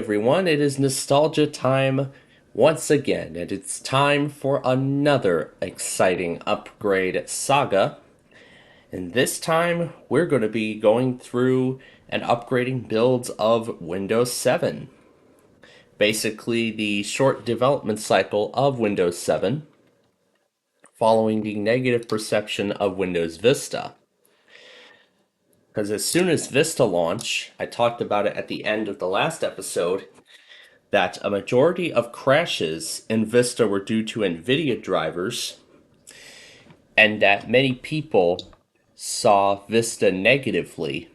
everyone, it is nostalgia time once again, and it's time for another exciting upgrade saga. And this time, we're going to be going through and upgrading builds of Windows 7. Basically, the short development cycle of Windows 7, following the negative perception of Windows Vista. Because as soon as Vista launched, I talked about it at the end of the last episode, that a majority of crashes in Vista were due to NVIDIA drivers, and that many people saw Vista negatively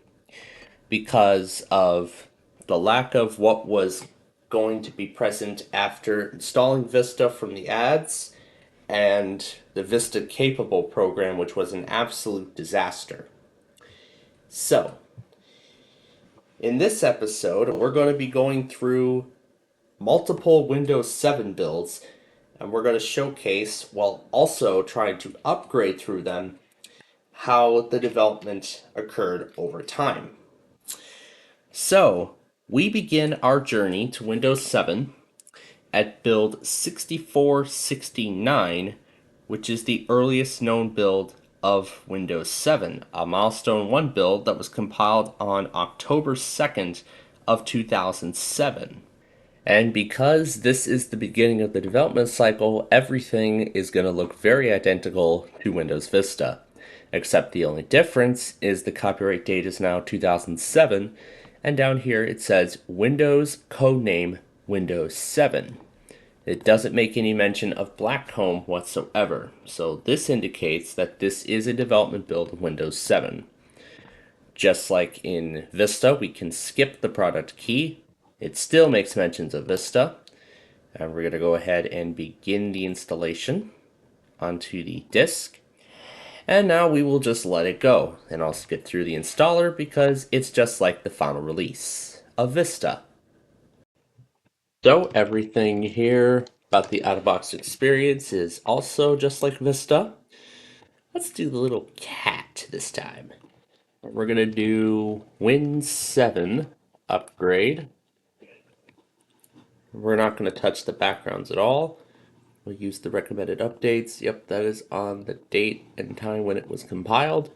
because of the lack of what was going to be present after installing Vista from the ads and the Vista Capable program, which was an absolute disaster. So, in this episode, we're going to be going through multiple Windows 7 builds, and we're going to showcase, while also trying to upgrade through them, how the development occurred over time. So, we begin our journey to Windows 7 at build 6469, which is the earliest known build of Windows 7, a milestone 1 build that was compiled on October 2nd of 2007. And because this is the beginning of the development cycle, everything is going to look very identical to Windows Vista. Except the only difference is the copyright date is now 2007, and down here it says Windows codename Windows 7. It doesn't make any mention of Blackcomb whatsoever, so this indicates that this is a development build of Windows 7. Just like in Vista, we can skip the product key. It still makes mentions of Vista. And we're going to go ahead and begin the installation onto the disk. And now we will just let it go. And I'll skip through the installer because it's just like the final release of Vista. So everything here about the out-of-box experience is also just like Vista. Let's do the little cat this time. We're going to do Win 7 upgrade. We're not going to touch the backgrounds at all. We'll use the recommended updates. Yep, that is on the date and time when it was compiled.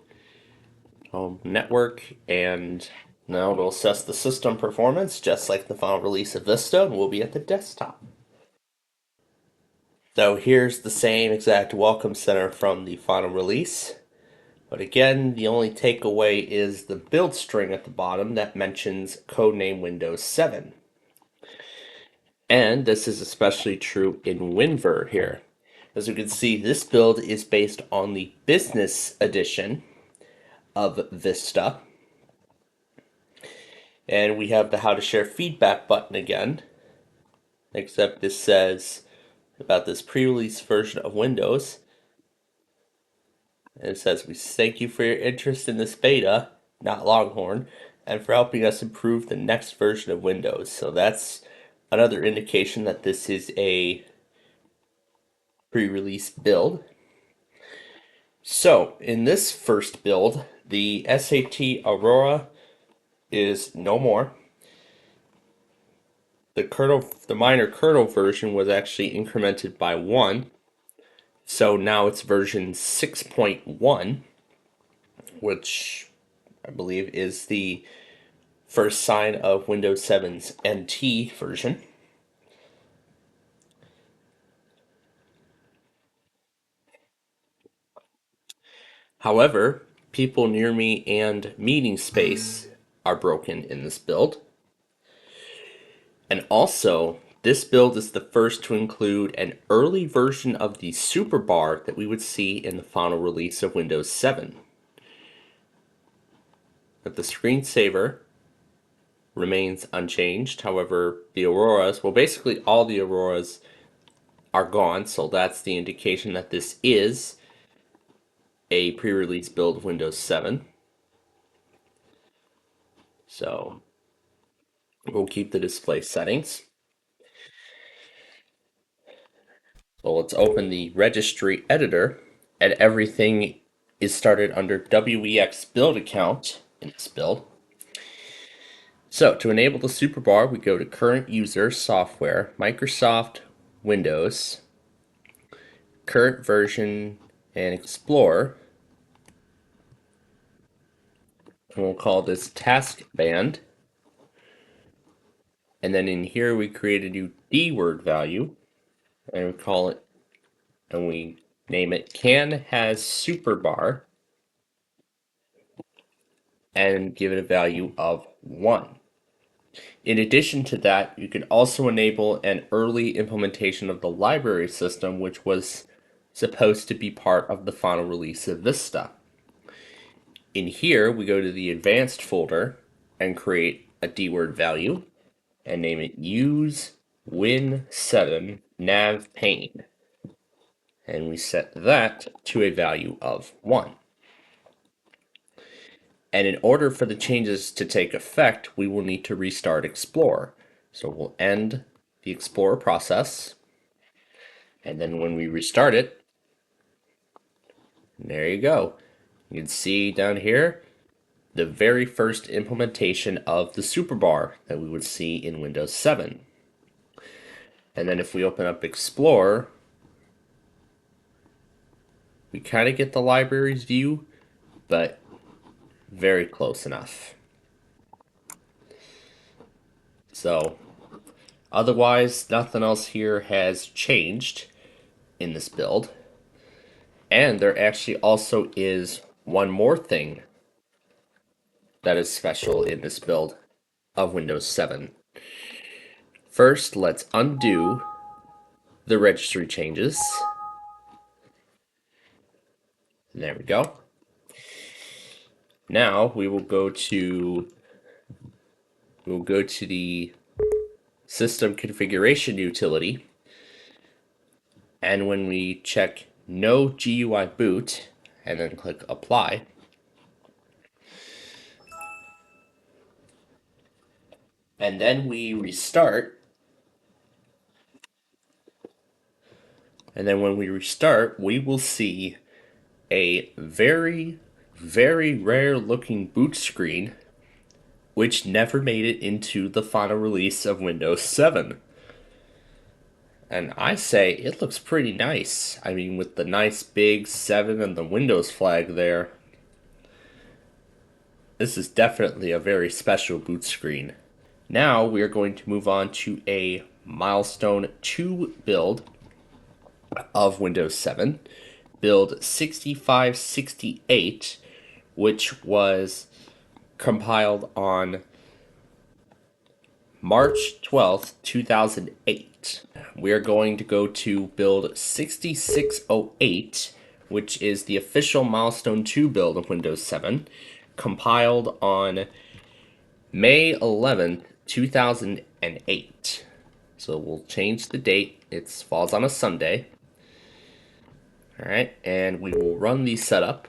Home network, and now it'll assess the system performance just like the final release of Vista, and we'll be at the desktop. So here's the same exact welcome center from the final release. But again, the only takeaway is the build string at the bottom that mentions codename Windows 7. And this is especially true in WinVer here. As you can see, this build is based on the Business Edition of Vista. And we have the How to Share Feedback button again, except this says about this pre-release version of Windows. And it says, we thank you for your interest in this beta, not Longhorn, and for helping us improve the next version of Windows. So that's another indication that this is a pre-release build. So, in this first build, the SAT Aurora is no more. The minor kernel version was actually incremented by 1. So now it's version 6.1, which I believe is the first sign of Windows 7's NT version. However, people near me and meeting space are broken in this build. And also, this build is the first to include an early version of the superbar that we would see in the final release of Windows 7. But the screensaver remains unchanged. However, the Auroras, well, basically all the Auroras are gone, so that's the indication that this is a pre-release build of Windows 7. So we'll keep the display settings. So let's open the registry editor, and everything is started under WEX build account in this build. So to enable the superbar, we go to Current User, Software, Microsoft Windows, Current Version, and Explorer. And we'll call this Task Band. And then in here we create a new D-word value, and we call it, and we name it Can Has Superbar, and give it a value of 1. In addition to that, you can also enable an early implementation of the library system, which was supposed to be part of the final release of Vista. In here, we go to the advanced folder and create a D-word value and name it use win7 nav pane. And we set that to a value of 1. And in order for the changes to take effect, we will need to restart Explorer. So we'll end the Explorer process. And then when we restart it, there you go. You can see down here the very first implementation of the superbar that we would see in Windows 7. And then if we open up Explorer, we kind of get the libraries view, but very close enough. So otherwise, nothing else here has changed in this build. And there actually also is one more thing that is special in this build of Windows 7. First, let's undo the registry changes. There we go. Now we will go to the system configuration utility, and when we check no GUI boot and then click apply, and then we restart, and then when we restart, we will see a very rare looking boot screen which never made it into the final release of Windows 7. And I say it looks pretty nice. I mean, with the nice big 7 and the Windows flag there. This is definitely a very special boot screen. Now we are going to move on to a milestone 2 build of Windows 7. Build 6568, which was compiled on March 12th, 2008. We are going to go to build 6608, which is the official Milestone 2 build of Windows 7, compiled on May 11th, 2008. So we'll change the date. It falls on a Sunday. Alright, and we will run the setup.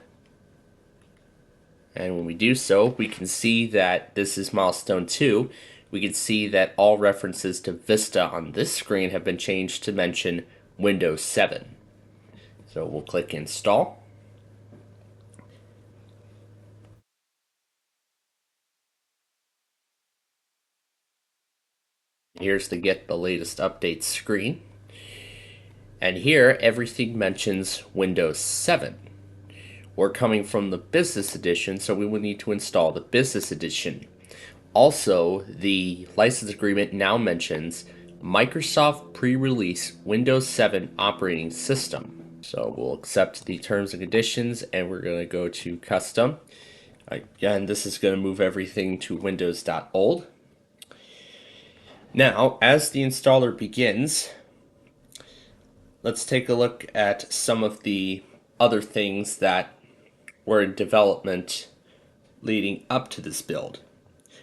And when we do so, we can see that this is Milestone 2. We can see that all references to Vista on this screen have been changed to mention Windows 7. So we'll click Install. Here's the Get the Latest Updates screen. And here, everything mentions Windows 7. We're coming from the Business Edition, so we will need to install the Business Edition. Also, the license agreement now mentions Microsoft pre-release Windows 7 operating system. So we'll accept the terms and conditions, and we're going to go to Custom. Again, this is going to move everything to Windows.old. Now, as the installer begins, let's take a look at some of the other things that were in development leading up to this build.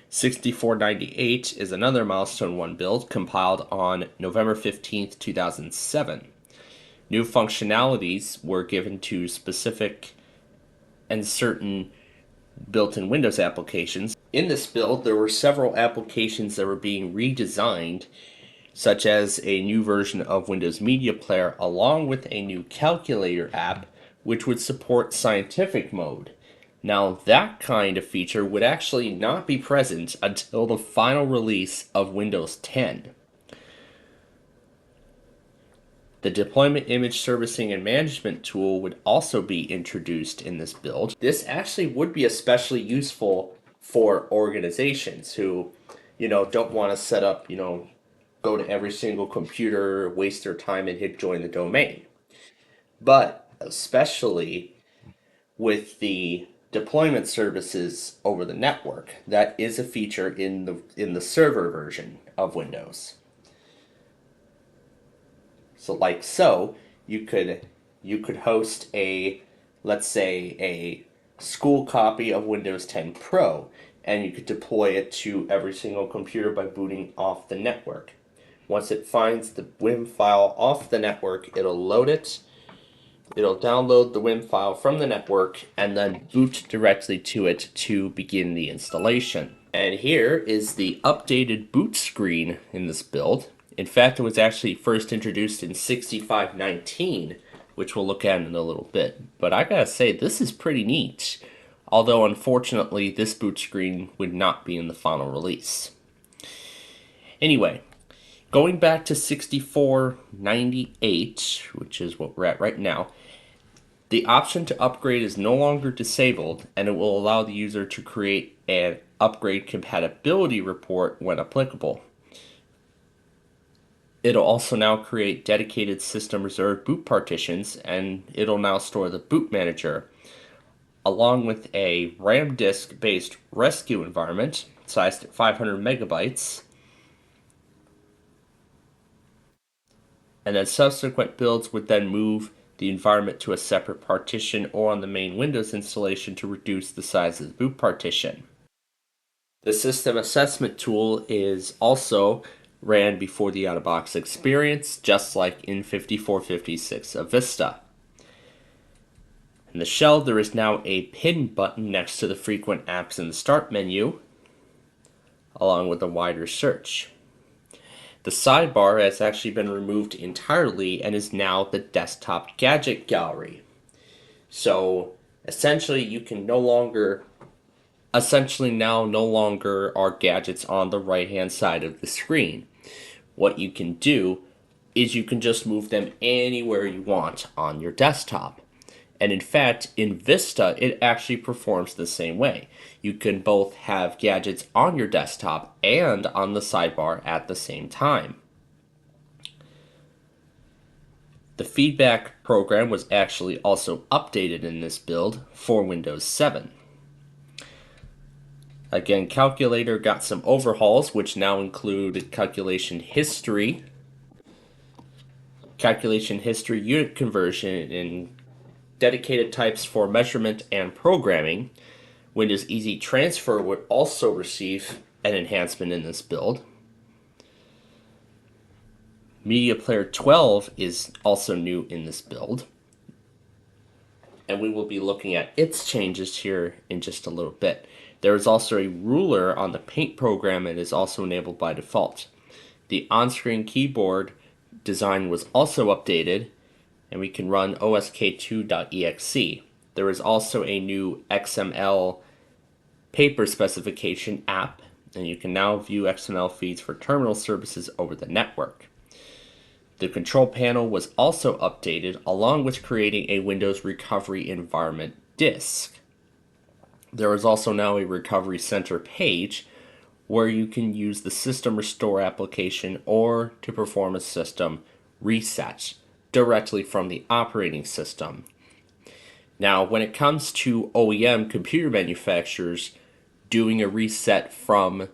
6498 is another Milestone 1 build compiled on November 15th, 2007. New functionalities were given to specific and certain built-in Windows applications. In this build, there were several applications that were being redesigned, such as a new version of Windows Media Player, along with a new calculator app, which would support scientific mode. Now, that kind of feature would actually not be present until the final release of Windows 10. The Deployment Image Servicing and Management tool would also be introduced in this build. This actually would be especially useful for organizations who, don't want to set up, go to every single computer, waste their time, and hit join the domain. But especially with the deployment services over the network, that is a feature in the server version of Windows. So you could host a, let's say, a school copy of Windows 10 Pro, and you could deploy it to every single computer by booting off the network. Once it finds the WIM file off the network, it'll load it, it'll download the WIM file from the network, and then boot directly to it to begin the installation. And here is the updated boot screen in this build. In fact, it was actually first introduced in 6519, which we'll look at in a little bit. But I gotta say, this is pretty neat. Although, unfortunately, this boot screen would not be in the final release. Anyway, going back to 6498, which is what we're at right now, the option to upgrade is no longer disabled, and it will allow the user to create an upgrade compatibility report when applicable. It'll also now create dedicated system reserved boot partitions, and it'll now store the boot manager, along with a RAM disk based rescue environment sized at 500 megabytes. And then subsequent builds would then move the environment to a separate partition or on the main Windows installation to reduce the size of the boot partition. The system assessment tool is also ran before the out-of-box experience, just like in 5456 of Vista. In the shell, there is now a pin button next to the frequent apps in the start menu, along with a wider search. The sidebar has actually been removed entirely and is now the desktop gadget gallery. So essentially you can no longer are gadgets on the right hand side of the screen. What you can do is you can just move them anywhere you want on your desktop. And in fact, in Vista, it actually performs the same way. You can both have gadgets on your desktop and on the sidebar at the same time. The feedback program was actually also updated in this build for Windows 7. Again, Calculator got some overhauls, which now include calculation history unit conversion, and dedicated types for measurement and programming. Windows Easy Transfer would also receive an enhancement in this build. Media Player 12 is also new in this build, and we will be looking at its changes here in just a little bit. There is also a ruler on the Paint program and is also enabled by default. The on-screen keyboard design was also updated, and we can run osk2.exe. There is also a new XML paper specification app, and you can now view XML feeds for terminal services over the network. The control panel was also updated, along with creating a Windows Recovery Environment disk. There is also now a Recovery Center page where you can use the System Restore application or to perform a system reset directly from the operating system. Now, when it comes to OEM computer manufacturers doing a reset from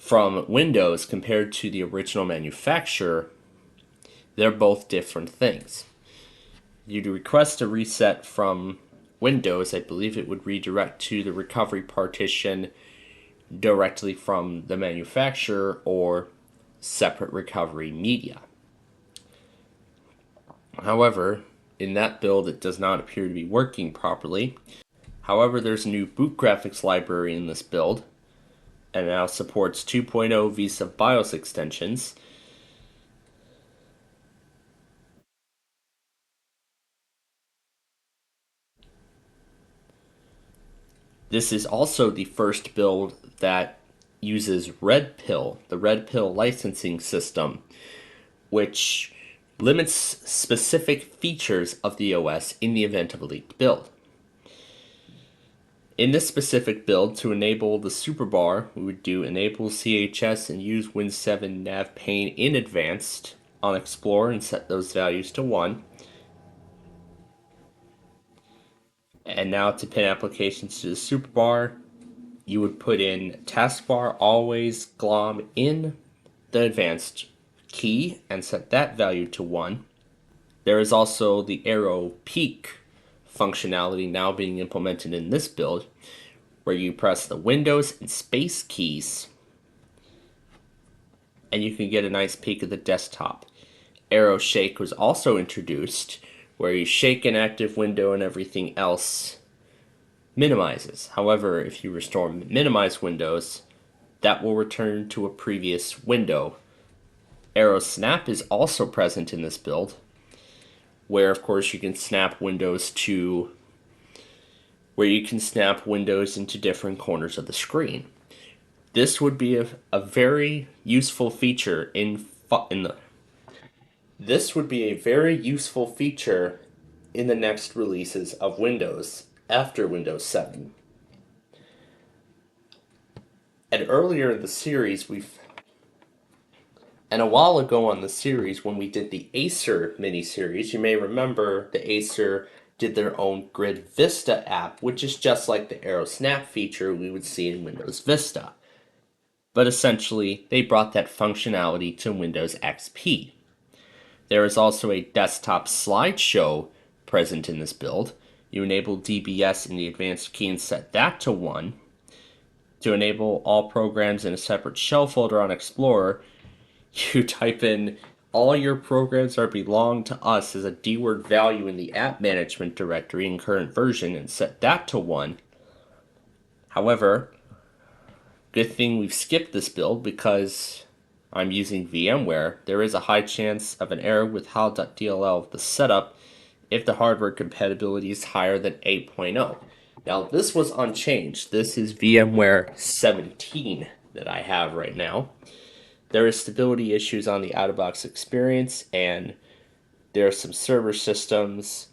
Windows compared to the original manufacturer, they're both different things. You'd request a reset from Windows, I believe it would redirect to the recovery partition directly from the manufacturer or separate recovery media. However, in that build it does not appear to be working properly. However, there's a new boot graphics library in this build, and it now supports 2.0 Visa BIOS extensions. This is also the first build that uses Red Pill, the Red Pill licensing system, which limits specific features of the OS in the event of a leaked build. In this specific build, to enable the superbar, we would do enable CHS and use Win 7 nav pane in advanced on Explorer and set those values to 1. And now to pin applications to the superbar, you would put in taskbar always glom in the advanced key and set that value to 1. There is also the arrow peak functionality now being implemented in this build, where you press the Windows and space keys and you can get a nice peek of the desktop. Arrow shake was also introduced, where you shake an active window and everything else minimizes. However, if you restore minimize windows, that will return to a previous window. Arrow snap is also present in this build, where of course you can snap windows into different corners of the screen. This would be a very useful feature This would be a very useful feature in the next releases of Windows after Windows 7. And earlier in the series, and a while ago on the series, when we did the Acer mini-series, you may remember the Acer did their own Grid Vista app, which is just like the Arrow Snap feature we would see in Windows Vista. But essentially, they brought that functionality to Windows XP. There is also a desktop slideshow present in this build. You enable DBS in the advanced key and set that to 1. To enable all programs in a separate shell folder on Explorer, you type in all your programs are belong to us as a dword value in the app management directory in current version and set that to 1. However, good thing we've skipped this build because I'm using VMware. There is a high chance of an error with HAL.dll of the setup if the hardware compatibility is higher than 8.0. Now this was unchanged. This is VMware 17 that I have right now. There is stability issues on the out-of-box experience, and there are some server systems.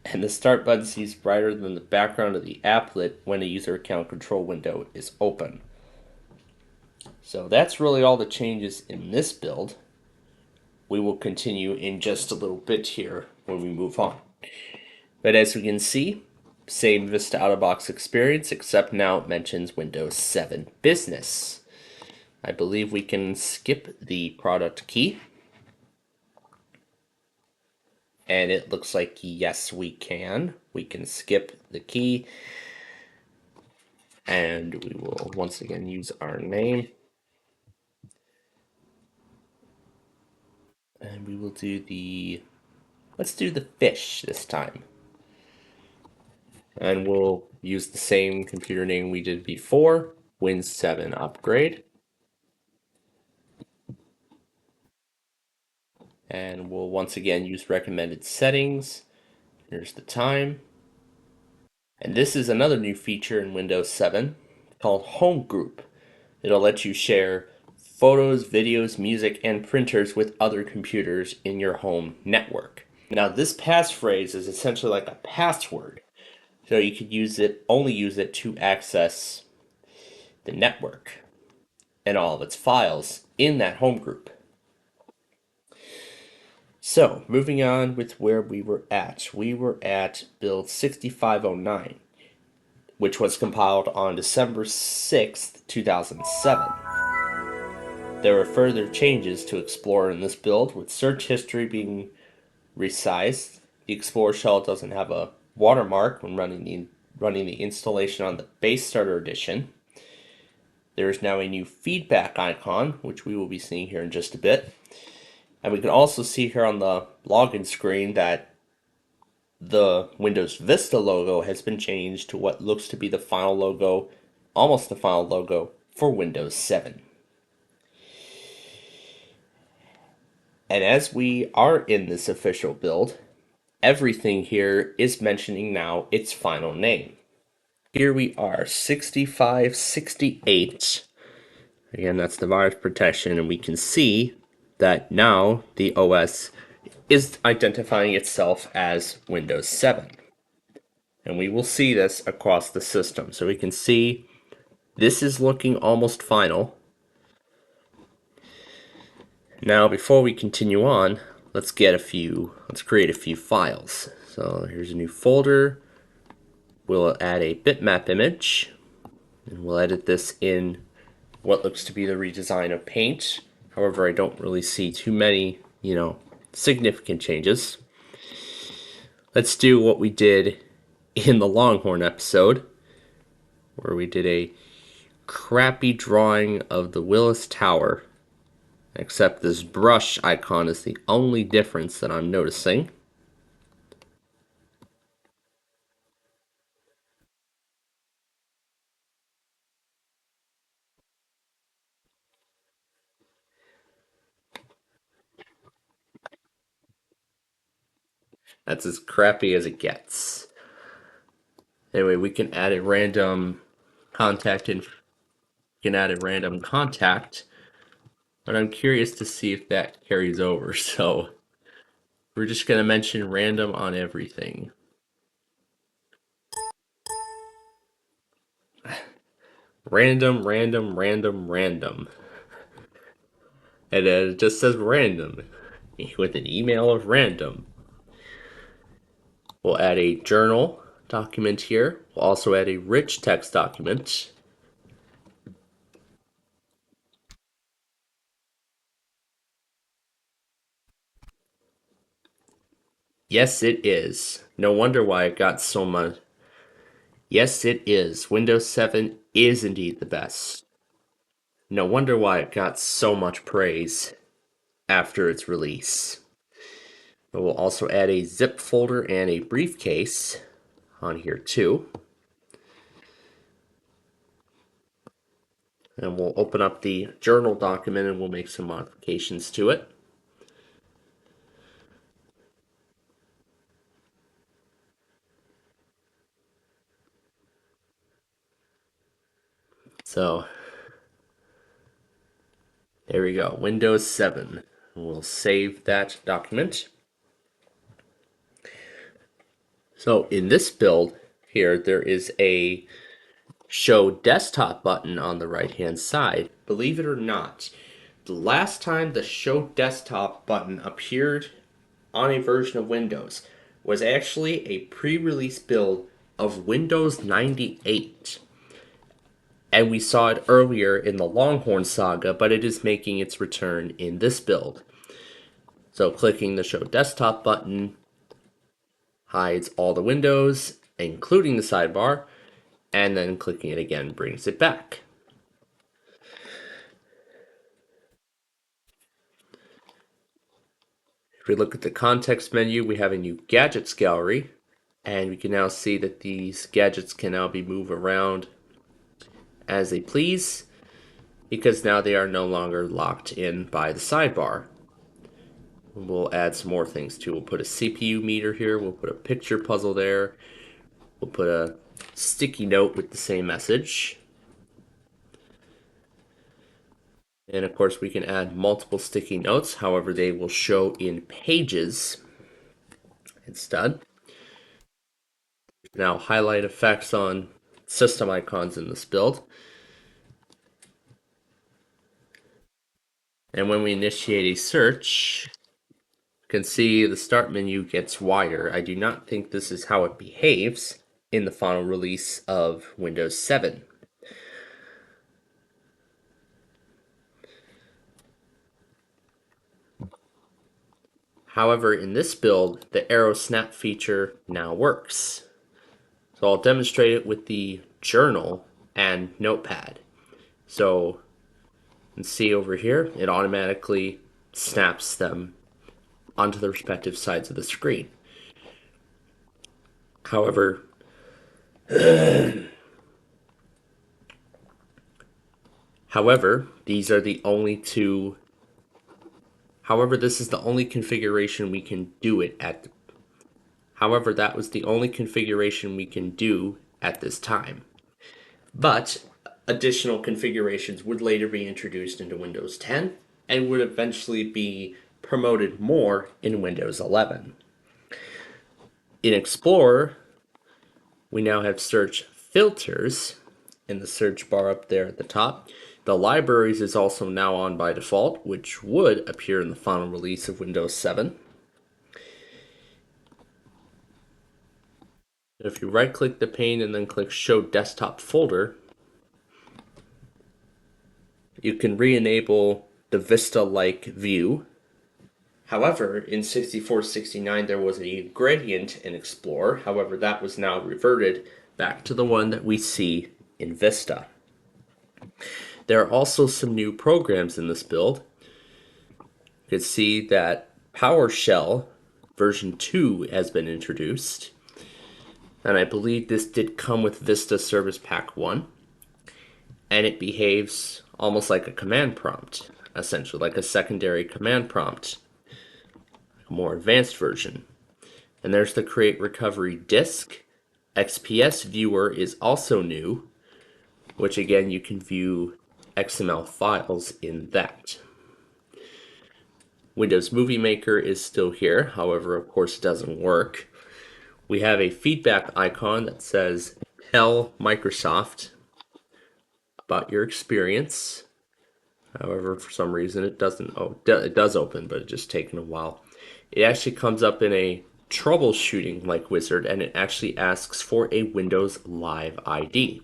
And the start button sees brighter than the background of the applet when a user account control window is open. So that's really all the changes in this build. We will continue in just a little bit here when we move on. But as we can see, same Vista out-of-box experience, except now it mentions Windows 7 Business. I believe we can skip the product key. And it looks like yes, we can. We can skip the key. And we will once again use our name. And we will do let's do the fish this time. And we'll use the same computer name we did before, Win 7 upgrade. And we'll once again use recommended settings. Here's the time. And this is another new feature in Windows 7 called Home Group. It'll let you share photos, videos, music, and printers with other computers in your home network. Now this passphrase is essentially like a password. So you could only use it to access the network and all of its files in that home group. So, moving on with where we were at. We were at build 6509, which was compiled on December 6th, 2007. There were further changes to Explorer in this build, with search history being resized. The Explorer shell doesn't have a watermark when running the installation on the base starter edition. There is now a new feedback icon, which we will be seeing here in just a bit. And we can also see here on the login screen that the Windows Vista logo has been changed to what looks to be the final logo, almost the final logo, for Windows 7. And as we are in this official build, everything here is mentioning now its final name. Here we are, 6568. Again, that's the virus protection, and we can see that now the OS is identifying itself as Windows 7. And we will see this across the system. So we can see this is looking almost final. Now, before we continue on, let's create a few files. So here's a new folder. We'll add a bitmap image, and we'll edit this in what looks to be the redesign of Paint. However, I don't really see too many, significant changes. Let's do what we did in the Longhorn episode, where we did a crappy drawing of the Willis Tower, except this brush icon is the only difference that I'm noticing. That's as crappy as it gets. Anyway, we can add a random contact but I'm curious to see if that carries over. So we're just going to mention random on everything. Random, random, random, random. And it just says random with an email of random. We'll add a journal document here. We'll also add a rich text document. Yes, it is. No wonder why it got so much. Yes, it is. Windows 7 is indeed the best. No wonder why it got so much praise after its release. But we'll also add a zip folder and a briefcase on here too. And we'll open up the journal document and we'll make some modifications to it. So there we go, Windows 7. We'll save that document. So in this build here, there is a show desktop button on the right hand side. Believe it or not, the last time the show desktop button appeared on a version of Windows was actually a pre-release build of Windows 98. And we saw it earlier in the Longhorn saga, but it is making its return in this build. So clicking the show desktop button hides all the windows, including the sidebar, and then clicking it again brings it back. If we look at the context menu, we have a new gadgets gallery, and we can now see that these gadgets can now be moved around as they please, because now they are no longer locked in by the sidebar. We'll add some more things too. We'll put a CPU meter here, we'll put a picture puzzle there, we'll put a sticky note with the same message. And of course we can add multiple sticky notes, however they will show in pages instead. Now highlight effects on system icons in this build. And when we initiate a search, you can see the start menu gets wider. I do not think this is how it behaves in the final release of Windows 7. However, in this build, the arrow snap feature now works. So I'll demonstrate it with the journal and notepad. So you can see over here, it automatically snaps them onto the respective sides of the screen. However, these are the only two. However, this is the only configuration we can do it at However, that was the only configuration we can do at this time. But additional configurations would later be introduced into Windows 10 and would eventually be promoted more in Windows 11. In Explorer, we now have search filters in the search bar up there at the top. The libraries is also now on by default, which would appear in the final release of Windows 7. If you right-click the pane and then click Show Desktop Folder, you can re-enable the Vista-like view. However, in 6469 there was a gradient in Explorer. However, that was now reverted back to the one that we see in Vista. There are also some new programs in this build. You can see that PowerShell version 2 has been introduced. And I believe this did come with Vista Service Pack 1. And it behaves almost like a command prompt, essentially, like a secondary command prompt, a more advanced version. And there's the Create Recovery disk. XPS Viewer is also new, which again, you can view XML files in that. Windows Movie Maker is still here, however, of course, it doesn't work. We have a feedback icon that says, tell Microsoft about your experience. However, for some reason it doesn't, it does open, but it's just taking a while. It actually comes up in a troubleshooting like wizard, and it actually asks for a Windows Live ID.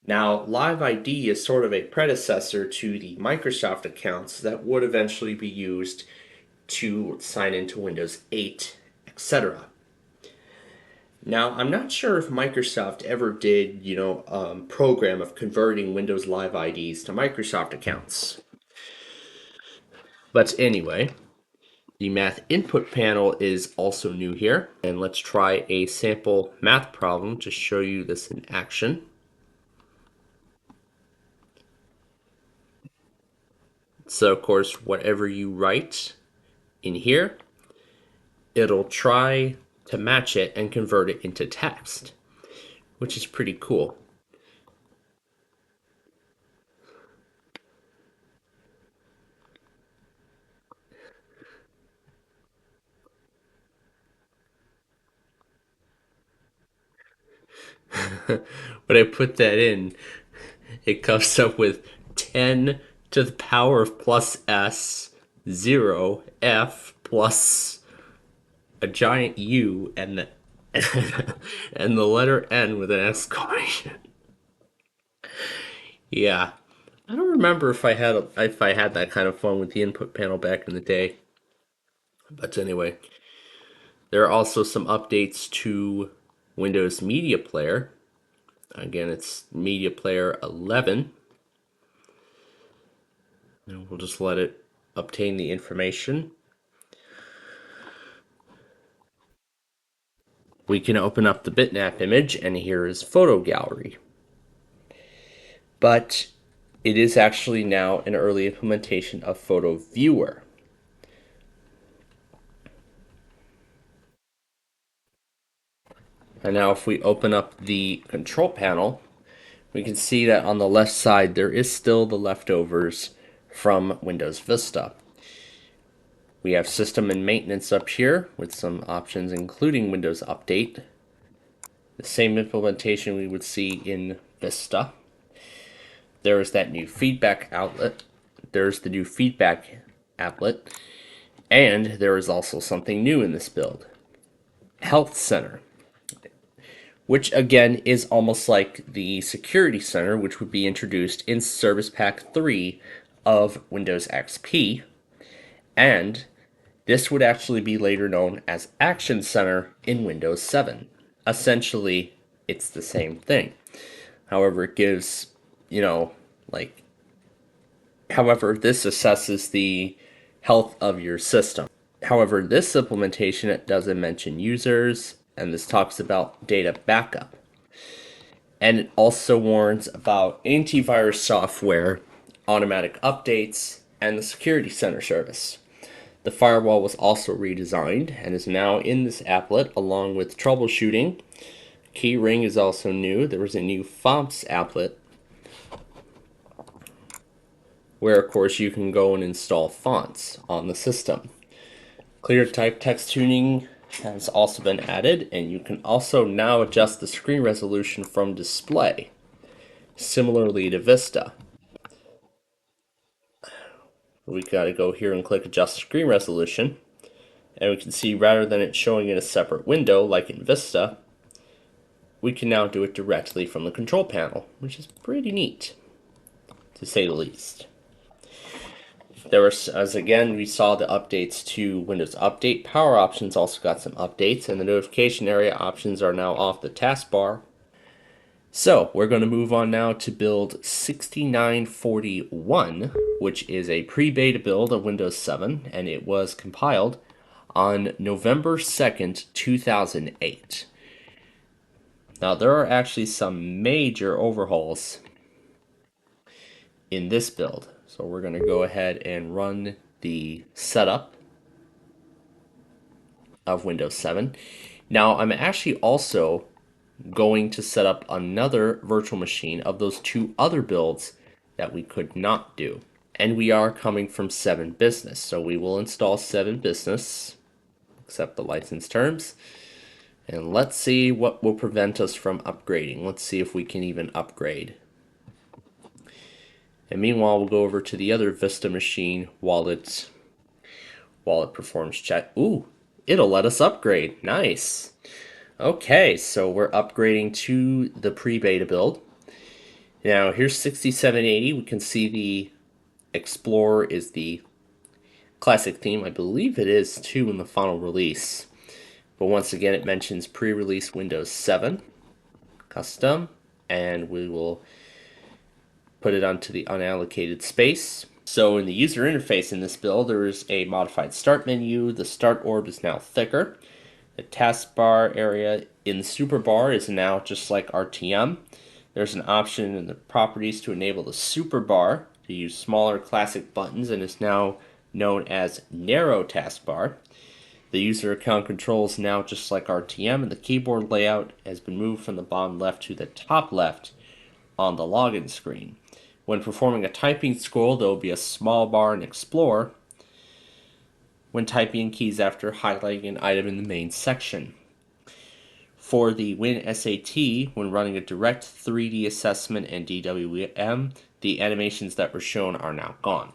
Now, Live ID is sort of a predecessor to the Microsoft accounts that would eventually be used to sign into Windows 8, etc. Now, I'm not sure if Microsoft ever did, program of converting Windows Live IDs to Microsoft accounts. But anyway, the math input panel is also new here. And let's try a sample math problem to show you this in action. So, of course, whatever you write in here, it'll try to match it and convert it into text, which is pretty cool. When I put that in, it comes up with 10 to the power of plus s, 0, f, plus a giant U, and the, and the letter N with an exclamation. Yeah. I don't remember if I had that kind of fun with the input panel back in the day. But anyway, there are also some updates to Windows Media Player. Again, it's Media Player 11. And we'll just let it obtain the information. We can open up the bitmap image, and here is Photo Gallery. But it is actually now an early implementation of Photo Viewer. And now if we open up the control panel, we can see that on the left side there is still the leftovers from Windows Vista. We have System and Maintenance up here with some options including Windows Update. The same implementation we would see in Vista. There is that new feedback outlet. There's the new feedback applet. And there is also something new in this build. Health Center, which again is almost like the Security Center, which would be introduced in Service Pack 3 of Windows XP. And this would actually be later known as Action Center in Windows 7. Essentially, it's the same thing. However, it gives, however, this assesses the health of your system. However, this implementation, it doesn't mention users, and this talks about data backup. And it also warns about antivirus software, automatic updates, and the Security Center service. The firewall was also redesigned and is now in this applet along with troubleshooting. Keyring is also new. There was a new fonts applet where, of course, you can go and install fonts on the system. ClearType text tuning has also been added, and you can also now adjust the screen resolution from display, similarly to Vista. We gotta go here and click adjust screen resolution, and we can see rather than it showing in a separate window like in Vista, we can now do it directly from the control panel, which is pretty neat, to say the least. There was, as again, we saw the updates to Windows Update. Power options also got some updates, and the notification area options are now off the taskbar. So, we're going to move on now to build 6941, which is a pre-beta build of Windows 7, and it was compiled on November 2nd, 2008. Now, there are actually some major overhauls in this build. So we're going to go ahead and run the setup of Windows 7. Now, I'm actually also going to set up another virtual machine of those two other builds that we could not do. And we are coming from 7 Business, so we will install 7 Business, accept the license terms, and let's see what will prevent us from upgrading. Let's see if we can even upgrade. And meanwhile, we'll go over to the other Vista machine while it performs check. Ooh, it'll let us upgrade. Nice. Okay, so we're upgrading to the pre-beta build. Now, here's 6780. We can see the Explorer is the classic theme. I believe it is, too, in the final release. But once again, it mentions pre-release Windows 7, custom, and we will put it onto the unallocated space. So in the user interface in this build, there is a modified start menu. The start orb is now thicker. The taskbar area in the super bar is now just like RTM. There's an option in the properties to enable the super bar to use smaller classic buttons and is now known as narrow taskbar. The user account control is now just like RTM, and the keyboard layout has been moved from the bottom left to the top left on the login screen. When performing a typing scroll, there will be a small bar in Explorer when typing keys after highlighting an item in the main section. For the WinSAT, when running a direct 3D assessment and DWM, the animations that were shown are now gone.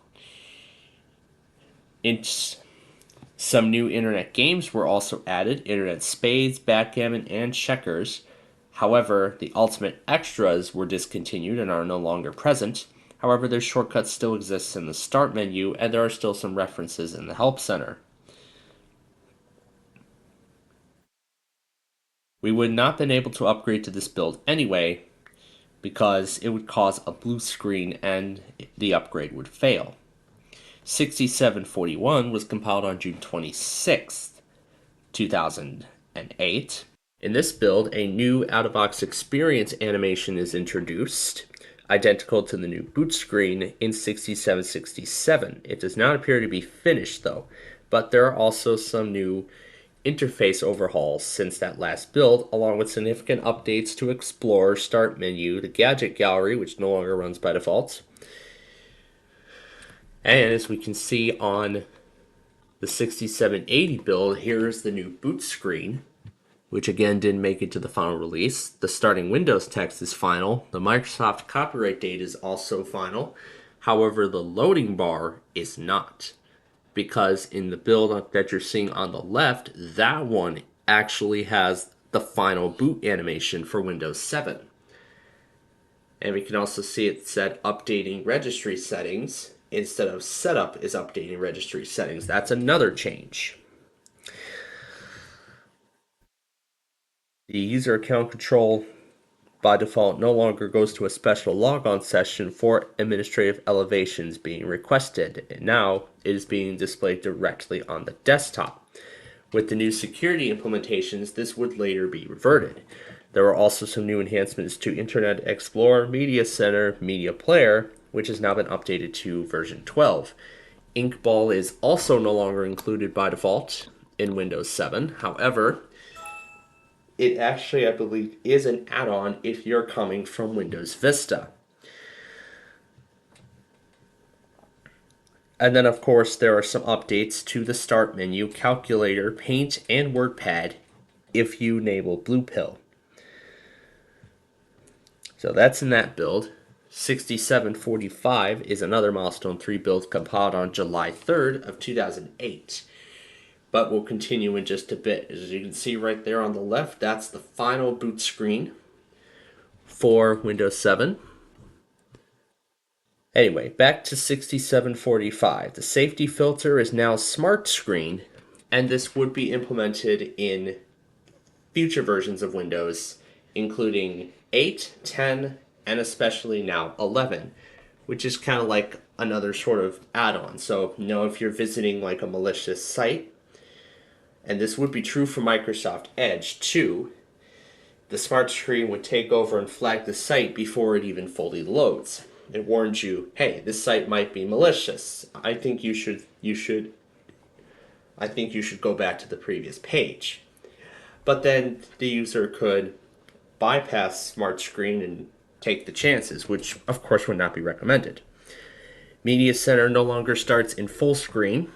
Some new internet games were also added: Internet Spades, Backgammon, and Checkers. However, the Ultimate Extras were discontinued and are no longer present. However, their shortcut still exists in the Start menu, and there are still some references in the Help Center. We would not have been able to upgrade to this build anyway, because it would cause a blue screen and the upgrade would fail. 6741 was compiled on June 26th, 2008. In this build, a new out-of-box experience animation is introduced, identical to the new boot screen in 6767. It does not appear to be finished, though, but there are also some new interface overhauls since that last build, along with significant updates to Explorer, Start menu, the Gadget Gallery, which no longer runs by default. And as we can see on the 6780 build, here's the new boot screen, which again didn't make it to the final release. The starting Windows text is final. The Microsoft copyright date is also final. However, the loading bar is not, because in the build that you're seeing on the left, that one actually has the final boot animation for Windows 7. And we can also see it said updating registry settings instead of setup is updating registry settings. That's another change. The user account control by default no longer goes to a special logon session for administrative elevations being requested. And now it is being displayed directly on the desktop. With the new security implementations, this would later be reverted. There are also some new enhancements to Internet Explorer, Media Center, Media Player, which has now been updated to version 12. Inkball is also no longer included by default in Windows 7. However, it actually, I believe, is an add-on if you're coming from Windows Vista. And then, of course, there are some updates to the Start menu, Calculator, Paint, and WordPad if you enable Blue Pill. So that's in that build. 6745 is another Milestone 3 build compiled on July 3rd of 2008. But we'll continue in just a bit. As you can see right there on the left, that's the final boot screen for Windows 7. Anyway, back to 6745. The safety filter is now Smart Screen, and this would be implemented in future versions of Windows, including 8, 10, and especially now 11, which is kind of like another sort of add-on. So, if you're visiting like a malicious site, and this would be true for Microsoft Edge too, the Smart Screen would take over and flag the site before it even fully loads. It warns you, hey, this site might be malicious. I think you should go back to the previous page. But then the user could bypass Smart Screen and take the chances, which of course would not be recommended. Media Center no longer starts in full screen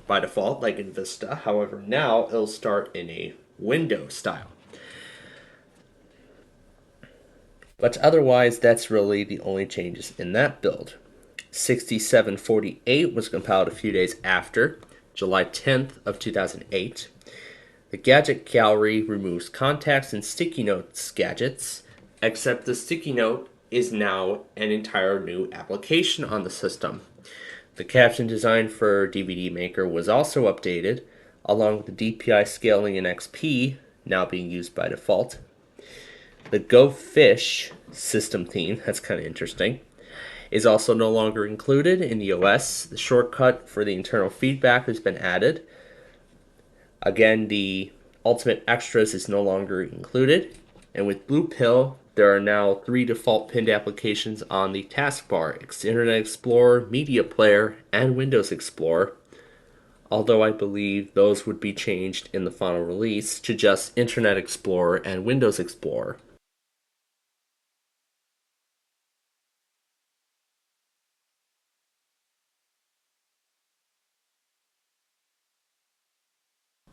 by default, like in Vista. However, now it'll start in a window style. But otherwise, that's really the only changes in that build. 6748 was compiled a few days after, July 10th of 2008. The Gadget Gallery removes contacts and sticky notes gadgets, except the sticky note is now an entire new application on the system. The caption design for DVD Maker was also updated, along with the DPI scaling in XP, now being used by default. The Go Fish system theme, that's kind of interesting, is also no longer included in the OS. The shortcut for the internal feedback has been added. Again, the Ultimate Extras is no longer included. And with Blue Pill, there are now 3 default pinned applications on the taskbar: Internet Explorer, Media Player, and Windows Explorer. Although I believe those would be changed in the final release to just Internet Explorer and Windows Explorer.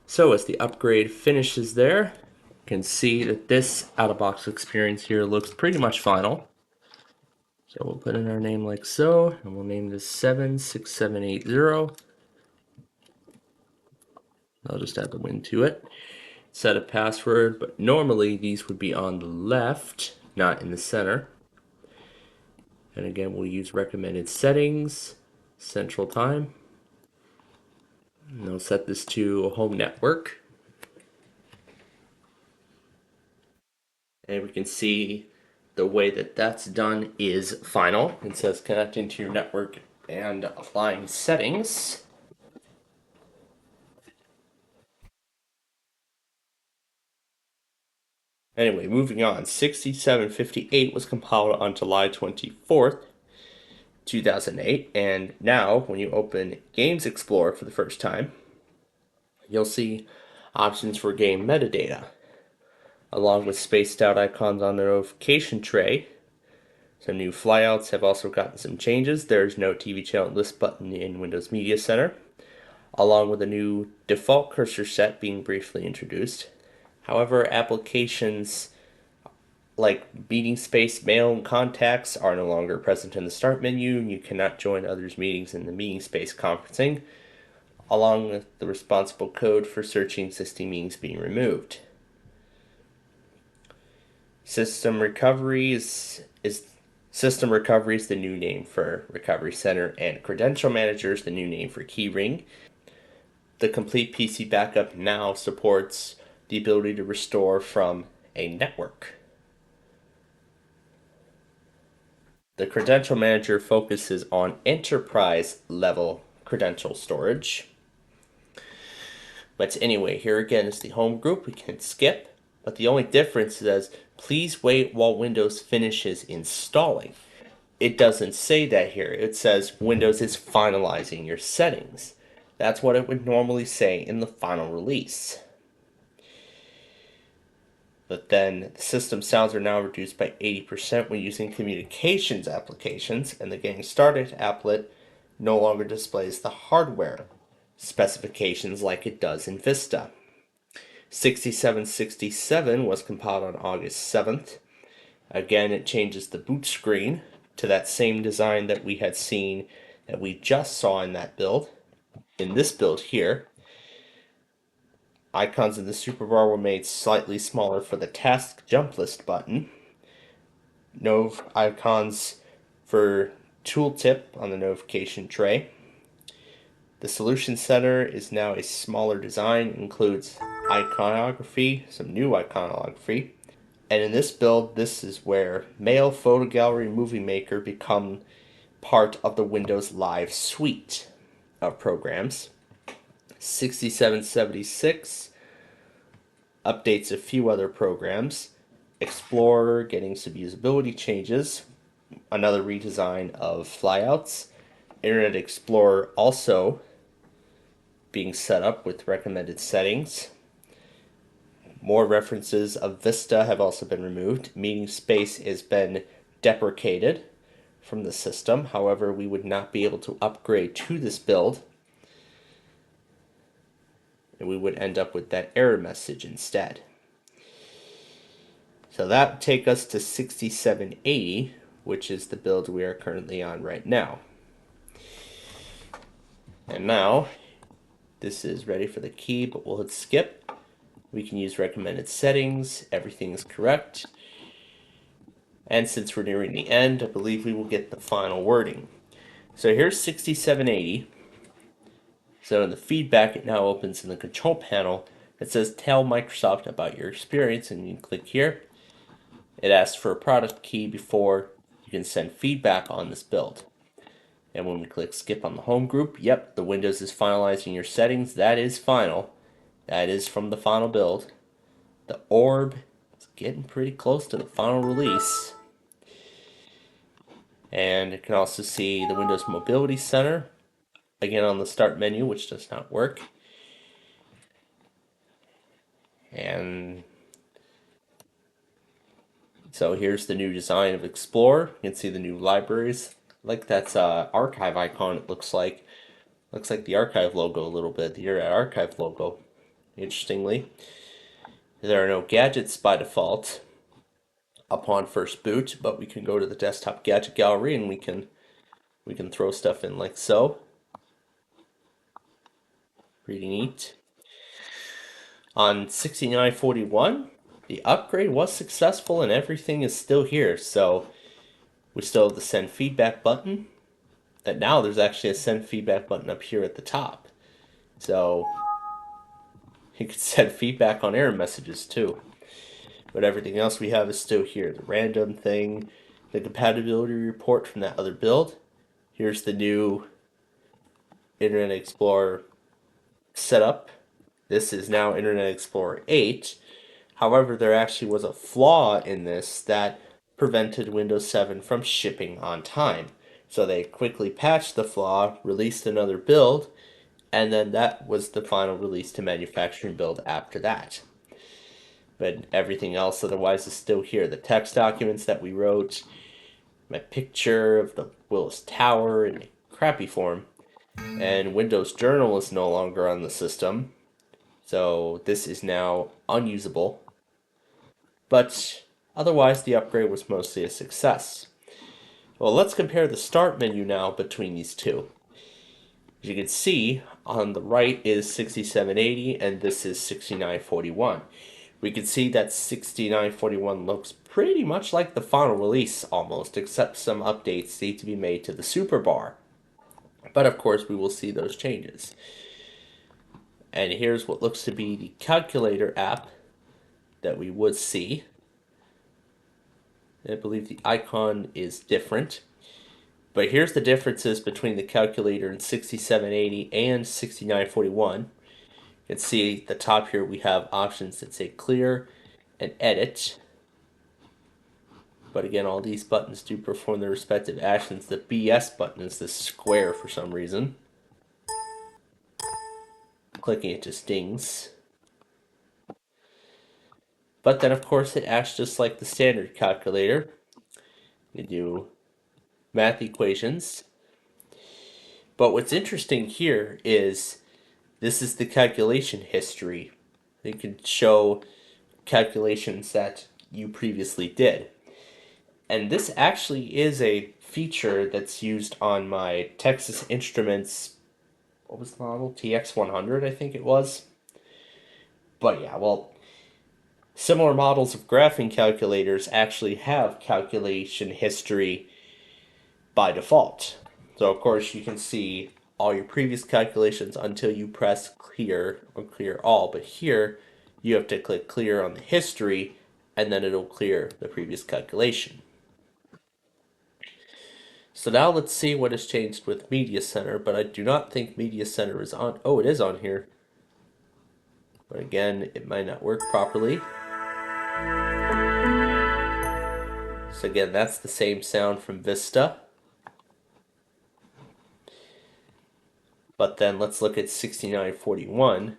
So as the upgrade finishes there, you can see that this out-of-box experience here looks pretty much final. So we'll put in our name like so, and we'll name this 76780. I'll just add the win to it. Set a password, but normally these would be on the left, not in the center. And again, we'll use recommended settings, central time. And I'll set this to home network. And we can see the way that that's done is final. It says connecting to your network and applying settings. Anyway, moving on. 6758 was compiled on July 24th, 2008. And now, when you open Games Explorer for the first time, you'll see options for game metadata, along with spaced out icons on the notification tray. Some new flyouts have also gotten some changes. There's no TV channel list button in Windows Media Center, along with a new default cursor set being briefly introduced. However, applications like meeting space, mail, and contacts are no longer present in the Start menu, and you cannot join others' meetings in the meeting space conferencing, along with the responsible code for searching existing meetings being removed. System Recovery is the new name for Recovery Center, and Credential Manager is the new name for Keyring. The Complete PC Backup now supports the ability to restore from a network. The Credential Manager focuses on enterprise-level credential storage. But anyway, here again is the home group. We can skip, but the only difference is please wait while Windows finishes installing. it doesn't say that here. It says Windows is finalizing your settings. That's what it would normally say in the final release. But then the system sounds are now reduced by 80% when using communications applications, and the Getting Started applet no longer displays the hardware specifications like it does in Vista. 6767 was compiled on August 7th. Again, it changes the boot screen to that same design that we had seen, that we just saw in that build. In this build here, icons in the superbar were made slightly smaller for the task jump list button. No icons for tooltip on the notification tray. The solution center is now a smaller design, includes iconography, some new iconography. And in this build, this is where Mail, Photo Gallery, Movie Maker become part of the Windows Live suite of programs. 6776 updates a few other programs. Explorer getting some usability changes, another redesign of flyouts. Internet Explorer also being set up with recommended settings. More references of Vista have also been removed. Meeting space has been deprecated from the system. However, we would not be able to upgrade to this build, and we would end up with that error message instead. So that would take us to 6780, which is the build we are currently on right now. And now, this is ready for the key, but we'll hit skip. We can use recommended settings. Everything is correct. And since we're nearing the end, I believe we will get the final wording. So here's 6780. So in the feedback, it now opens in the control panel. It says tell Microsoft about your experience, and you can click here. It asks for a product key before you can send feedback on this build. And when we click skip on the home group, yep, the Windows is finalizing your settings. That is final. That is from the final build. The orb is getting pretty close to the final release. And you can also see the Windows Mobility Center, again on the start menu, which does not work. And so here's the new design of Explorer. You can see the new libraries. Like that's archive icon, it looks like. Looks like the archive logo a little bit, the Irrad archive logo. Interestingly, there are no gadgets by default upon first boot, but we can go to the desktop gadget gallery and we can throw stuff in like so. Pretty neat. On 6941, the upgrade was successful and everything is still here. So we still have the send feedback button. And now there's actually a send feedback button up here at the top. So you can send feedback on error messages too. But everything else we have is still here. The random thing, the compatibility report from that other build. Here's the new Internet Explorer setup. This is now Internet Explorer 8. However, there actually was a flaw in this that prevented Windows 7 from shipping on time. So they quickly patched the flaw, released another build, and then that was the final release to manufacturing build after that. But everything else otherwise is still here. The text documents that we wrote, my picture of the Willis Tower in crappy form, and Windows Journal is no longer on the system. So this is now unusable. But otherwise, the upgrade was mostly a success. Well, let's compare the start menu now between these two. As you can see, on the right is 6780 and this is 6941. We can see that 6941 looks pretty much like the final release almost, except some updates need to be made to the superbar. But of course, we will see those changes. And here's what looks to be the calculator app that we would see. I believe the icon is different. But here's the differences between the calculator in 6780 and 6941. You can see at the top here we have options that say clear and edit. But again, all these buttons do perform their respective actions. The BS button is this square for some reason. Clicking it just dings. But then, of course, it acts just like the standard calculator. You do math equations. But what's interesting here is this is the calculation history. You can show calculations that you previously did. And this actually is a feature that's used on my Texas Instruments, what was the model? TX100, I think it was. But yeah, well, similar models of graphing calculators actually have calculation history by default. So, of course, you can see all your previous calculations until you press clear or clear all. But here, you have to click clear on the history, and then it'll clear the previous calculation. So now let's see what has changed with Media Center, but I do not think Media Center is on. Oh, it is on here. But again, it might not work properly. So again, that's the same sound from Vista. But then let's look at 6941.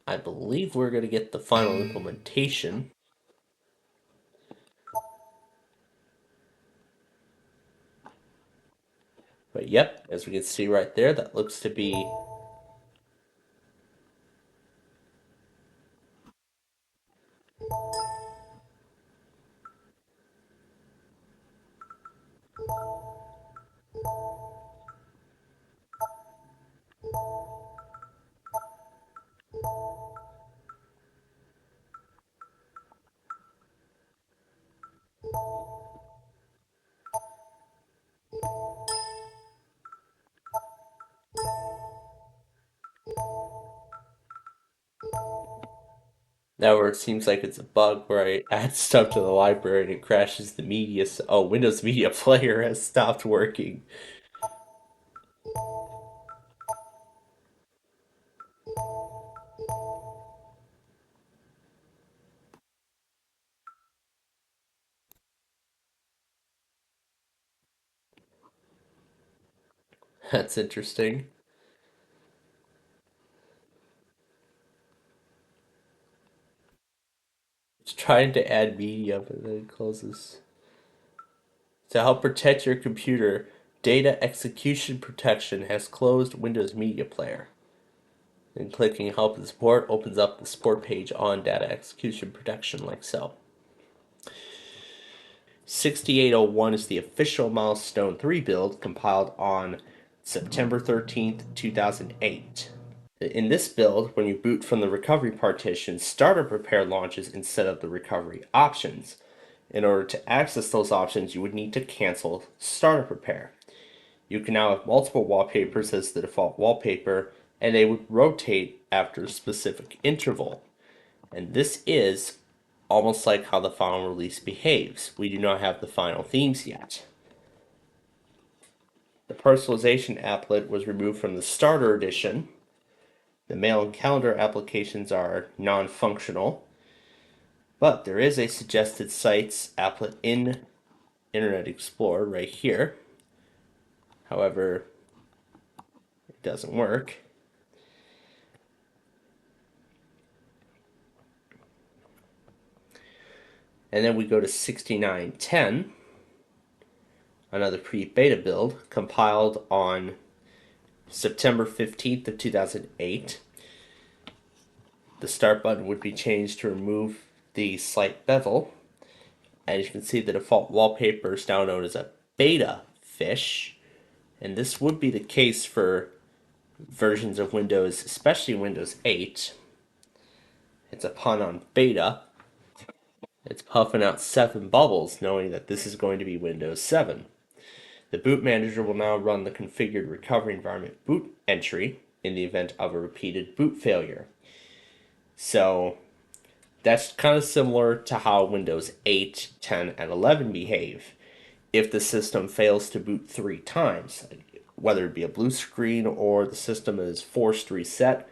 I believe we're going to get the final implementation. But yep, as we can see right there, that looks to be now where it seems like it's a bug where I add stuff to the library and it crashes the media. Oh, Windows Media Player has stopped working. That's interesting. It's trying to add media, but then it closes. To help protect your computer, Data Execution Protection has closed Windows Media Player. And clicking Help and Support opens up the support page on Data Execution Protection, like so. 6801 is the official Milestone 3 build compiled on September 13th, 2008. In this build, when you boot from the recovery partition, Starter Prepare launches instead of the recovery options. In order to access those options, you would need to cancel Starter Prepare. You can now have multiple wallpapers as the default wallpaper, and they would rotate after a specific interval. And this is almost like how the final release behaves. We do not have the final themes yet. The personalization applet was removed from the starter edition. The mail and calendar applications are non-functional, but there is a suggested sites applet in Internet Explorer right here. However, it doesn't work. And then we go to 6910, another pre-beta build compiled on September 15th of 2008. The start button would be changed to remove the slight bevel. As you can see, the default wallpaper is now known as a beta fish. And this would be the case for versions of Windows, especially Windows 8. It's a pun on beta. It's puffing out 7 bubbles, knowing that this is going to be Windows 7. The boot manager will now run the configured recovery environment boot entry in the event of a repeated boot failure. So that's kind of similar to how Windows 8, 10, and 11 behave. If the system fails to boot 3 times, whether it be a blue screen or the system is forced reset,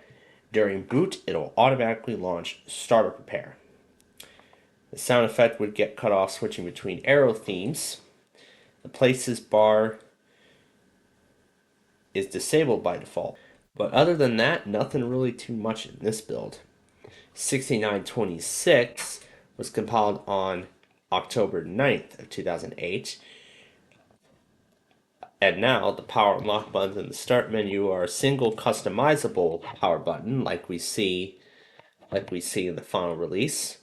during boot it'll automatically launch Starter Prepare. The sound effect would get cut off switching between arrow themes. The places bar is disabled by default. But other than that, nothing really too much in this build. 6926 was compiled on October 9th of 2008. And now the power and lock buttons in the start menu are a single customizable power button like we see in the final release.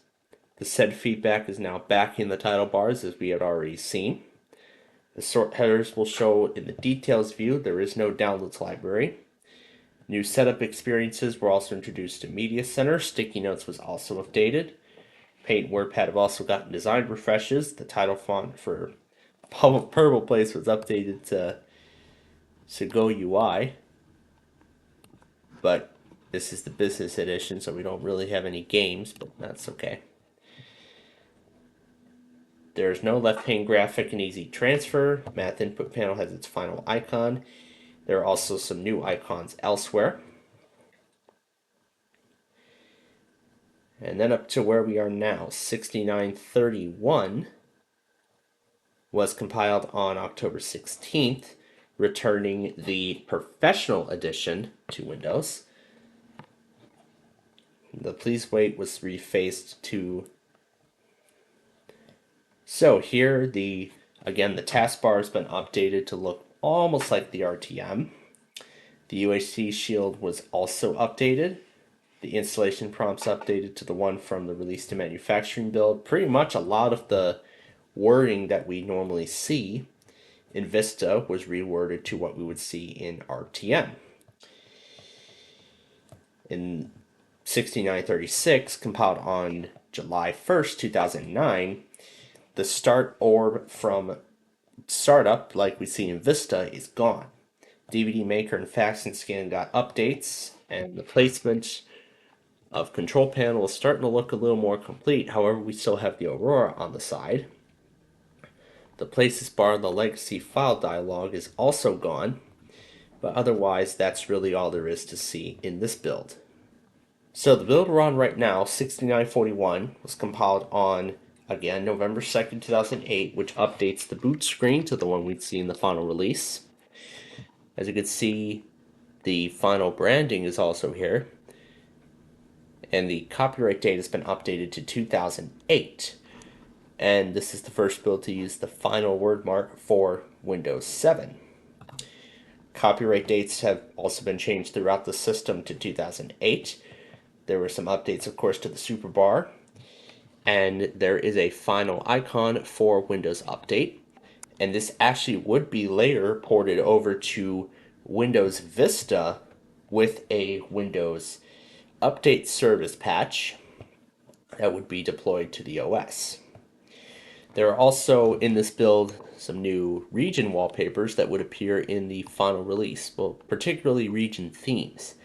The said feedback is now back in the title bars as we had already seen. The sort headers will show in the details view. There is no downloads library. New setup experiences were also introduced to Media Center. Sticky Notes was also updated. Paint and WordPad have also gotten design refreshes. The title font for Purple Place was updated to Segoe UI. But this is the business edition, so we don't really have any games, but that's okay. There's no left pane graphic and easy transfer. Math input panel has its final icon. There are also some new icons elsewhere. And then up to where we are now, 6931 was compiled on October 16th, returning the Professional Edition to Windows. The Please Wait was refaced to... So here, again, the taskbar has been updated to look almost like the RTM. The UHC shield was also updated. The installation prompts updated to the one from the release to manufacturing build. Pretty much a lot of the wording that we normally see in Vista was reworded to what we would see in RTM. In 6936, compiled on July 1st, 2009, the start orb from startup, like we see in Vista, is gone. DVD Maker and Fax and Scan got updates, and the placement of control panel is starting to look a little more complete. However, we still have the Aurora on the side. The places bar in the legacy file dialog is also gone, but otherwise that's really all there is to see in this build. So the build we're on right now, 6941, was compiled on, again, November 2nd, 2008, which updates the boot screen to the one we'd see in the final release. As you can see, the final branding is also here, and the copyright date has been updated to 2008. And this is the first build to use the final word mark for Windows 7. Copyright dates have also been changed throughout the system to 2008. There were some updates, of course, to the super bar, and there is a final icon for Windows Update. And this actually would be later ported over to Windows Vista with a Windows Update service patch that would be deployed to the OS. There are also in this build some new region wallpapers that would appear in the final release, well, particularly region themes.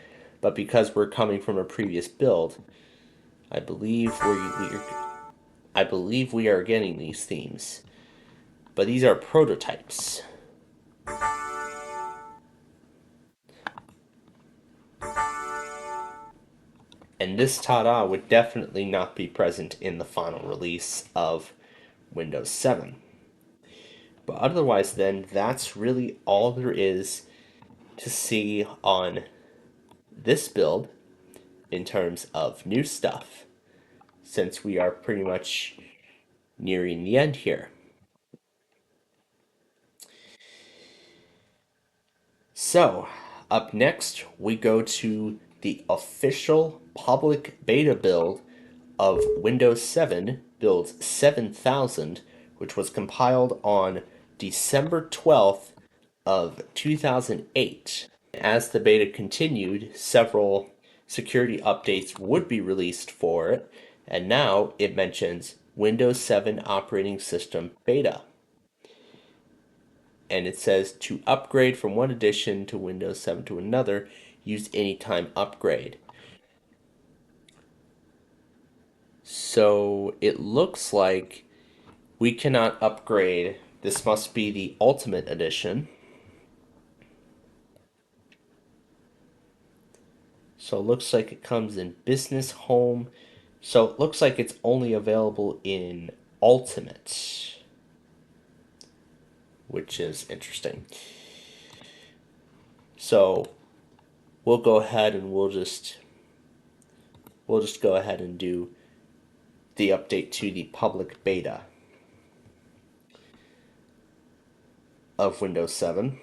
But because we're coming from a previous build, I believe we are getting these themes. But these are prototypes. And this ta-da would definitely not be present in the final release of Windows 7. But otherwise then, that's really all there is to see on this build in terms of new stuff, since we are pretty much nearing the end here. So, up next, we go to the official public beta build of Windows 7, build 7000, which was compiled on December 12th of 2008. As the beta continued, several security updates would be released for it, and now it mentions Windows 7 operating system beta. And it says to upgrade from one edition to Windows 7 to another, use anytime upgrade. So it looks like we cannot upgrade. This must be the Ultimate Edition. So it looks like it comes in Business, Home, So it looks like it's only available in Ultimate, which is interesting. So we'll go ahead and we'll just go ahead and do the update to the public beta of Windows 7.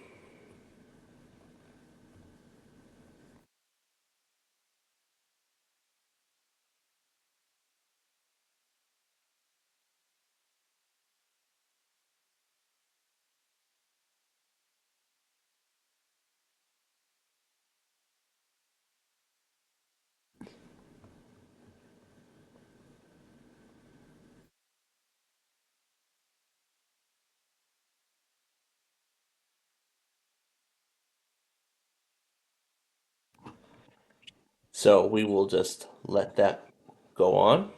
So we will just let that go on.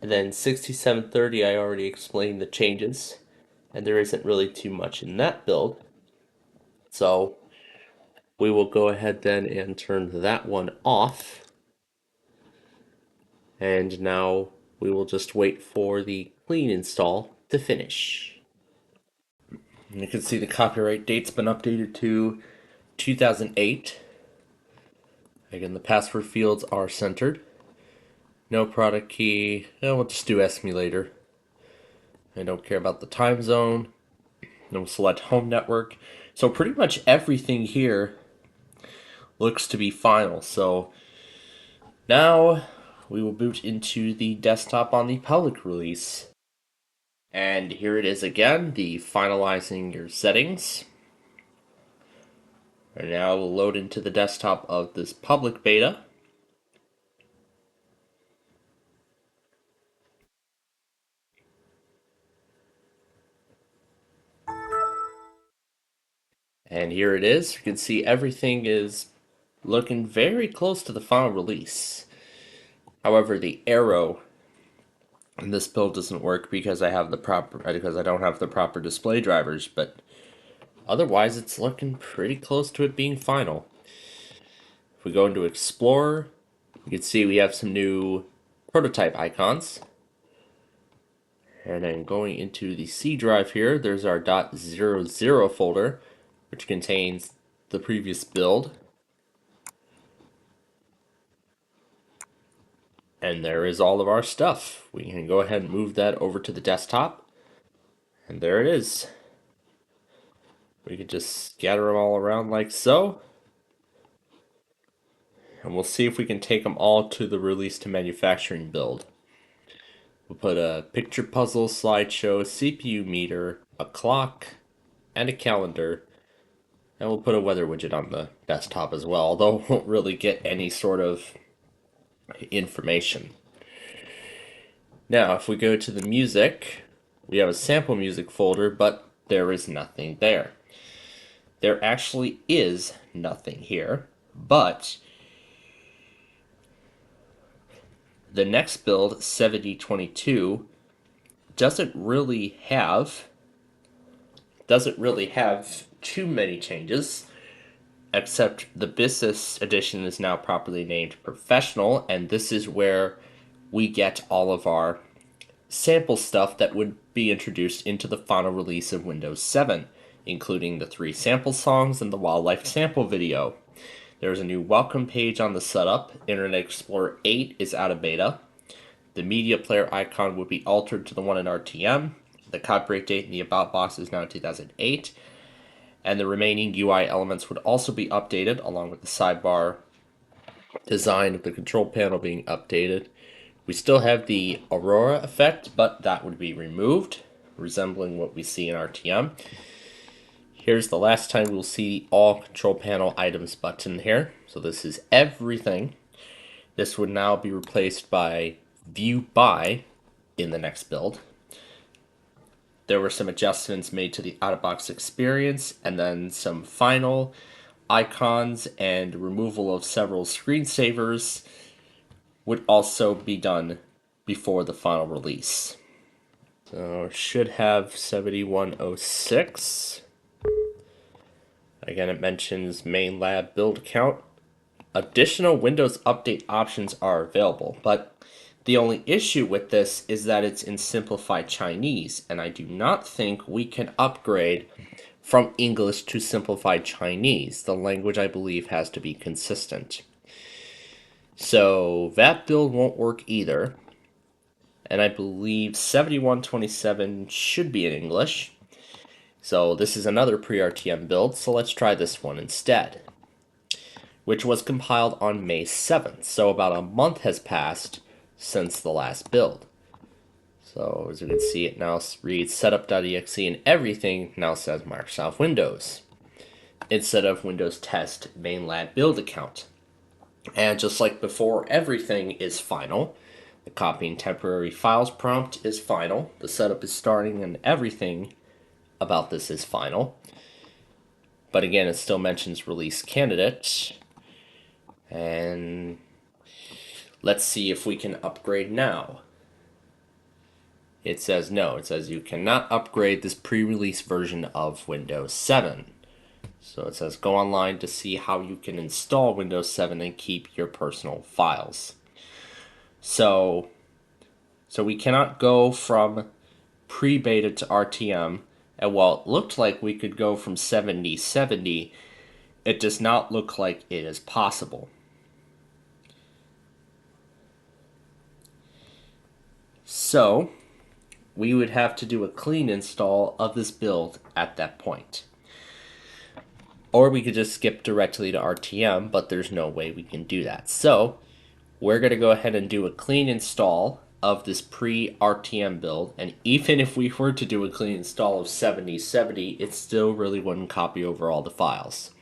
And then 6730, I already explained the changes, and there isn't really too much in that build. So we will go ahead then and turn that one off. And now we will just wait for the clean install to finish. And you can see the copyright date's been updated to 2008. Again, the password fields are centered. No product key. No, we'll just do Esmulator. I don't care about the time zone. Then we'll select home network. So pretty much everything here looks to be final. So now we will boot into the desktop on the public release. And here it is again, the finalizing your settings. And now we'll load into the desktop of this public beta. And here it is. You can see everything is looking very close to the final release. However, the arrow in this build doesn't work because I don't have the proper display drivers, but otherwise it's looking pretty close to it being final. If we go into Explorer, you can see we have some new prototype icons. And then going into the C drive here, there's our .00 folder, which contains the previous build. And there is all of our stuff. We can go ahead and move that over to the desktop. And there it is. We can just scatter them all around like so. And we'll see if we can take them all to the release to manufacturing build. We'll put a picture puzzle, slideshow, CPU meter, a clock, and a calendar. And we'll put a weather widget on the desktop as well, although it won't really get any sort of information. Now, if we go to the music, we have a sample music folder, but there is nothing there. There actually is nothing here, but the next build, 7022, doesn't really have too many changes, except the business edition is now properly named Professional, and this is where we get all of our sample stuff that would be introduced into the final release of Windows 7, including the 3 sample songs and the wildlife sample video. There's a new welcome page on the setup. Internet Explorer 8 is out of beta. The media player icon would be altered to the one in RTM. The copyright date in the About box is now 2008. And the remaining UI elements would also be updated, along with the sidebar design of the control panel being updated. We still have the Aurora effect, but that would be removed, resembling what we see in RTM. Here's the last time we'll see the All Control Panel Items button here. So this is everything. This would now be replaced by View By in the next build. There were some adjustments made to the out-of-box experience, and then some final icons and removal of several screensavers would also be done before the final release. So should have 7106. Again, it mentions main lab build count additional Windows Update options are available, but the only issue with this is that it's in simplified Chinese, and I do not think we can upgrade from English to simplified Chinese. The language, I believe, has to be consistent. So that build won't work either. And I believe 7127 should be in English. So this is another pre-RTM build, so let's try this one instead, which was compiled on May 7th. So about a month has passed since the last build. So as you can see, it now reads setup.exe and everything now says Microsoft Windows instead of Windows Test main lab build account. And just like before, everything is final. The copying temporary files prompt is final. The setup is starting and everything about this is final. But again, it still mentions release candidate. And let's see if we can upgrade now. It says no. It says you cannot upgrade this pre-release version of Windows 7. So it says go online to see how you can install Windows 7 and keep your personal files. So we cannot go from pre-beta to RTM, and while it looked like we could go from 7070, it does not look like it is possible. So we would have to do a clean install of this build at that point. Or we could just skip directly to RTM, but there's no way we can do that. So we're going to go ahead and do a clean install of this pre-RTM build, and even if we were to do a clean install of 7070, it still really wouldn't copy over all the files.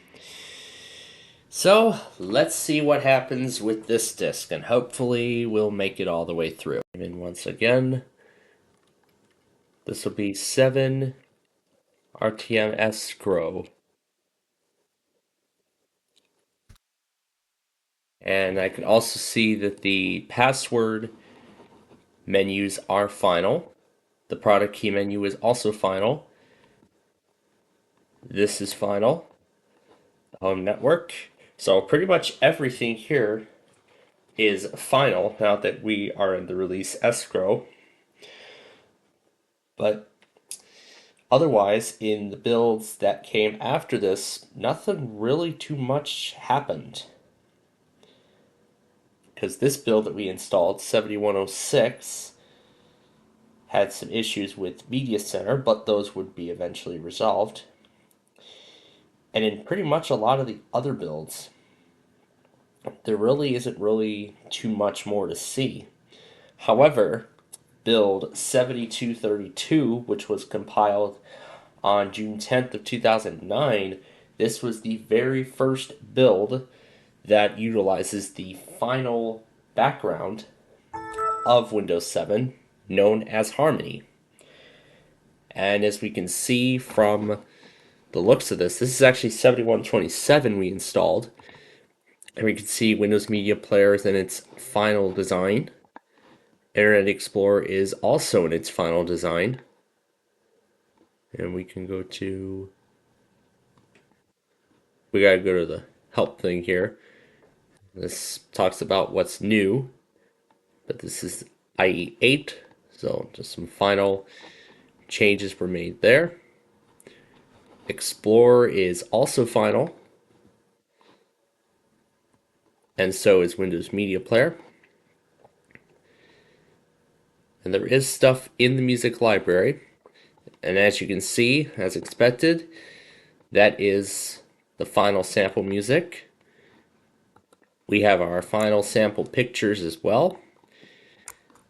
So let's see what happens with this disk, and hopefully we'll make it all the way through. And once again, this will be 7 RTM escrow. And I can also see that the password menus are final. The product key menu is also final. This is final. The home network. So pretty much everything here is final now that we are in the release escrow. But otherwise, in the builds that came after this, nothing really too much happened. Because this build that we installed, 7106, had some issues with Media Center, but those would be eventually resolved. And in pretty much a lot of the other builds, there really isn't really too much more to see. However, build 7232, which was compiled on June 10th of 2009, this was the very first build that utilizes the final background of Windows 7, known as Harmony. And as we can see from the looks of this is actually 7127 we installed. And we can see Windows Media Player is in its final design. Internet Explorer is also in its final design. And we can go to... we gotta go to the help thing here. This talks about what's new, but this is IE 8, so just some final changes were made there. Explorer is also final, and so is Windows Media Player. And there is stuff in the music library, and as you can see, as expected, that is the final sample music. We have our final sample pictures as well.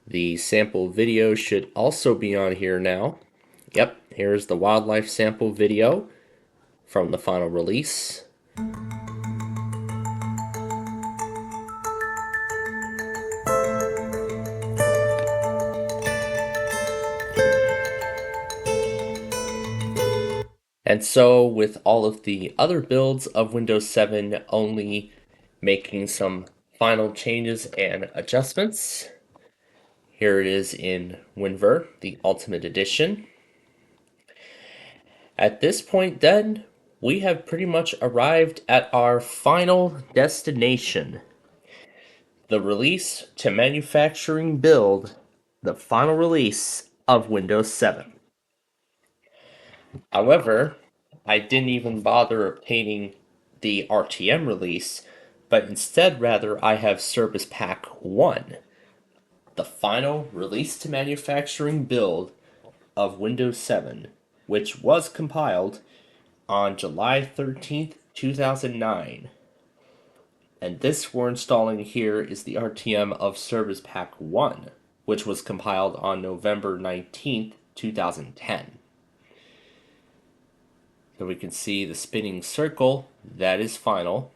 The sample video should also be on here now. Yep, here's the wildlife sample video from the final release. And so with all of the other builds of Windows 7 only making some final changes and adjustments. Here it is in WinVer, the Ultimate Edition. At this point then, we have pretty much arrived at our final destination. The release to manufacturing build, the final release of Windows 7. However, I didn't even bother obtaining the RTM release, but instead rather I have Service Pack 1, the final release to manufacturing build of Windows 7, which was compiled on July 13th, 2009. And this we're installing here is the RTM of Service Pack 1, which was compiled on November 19th, 2010. So we can see the spinning circle, that is final.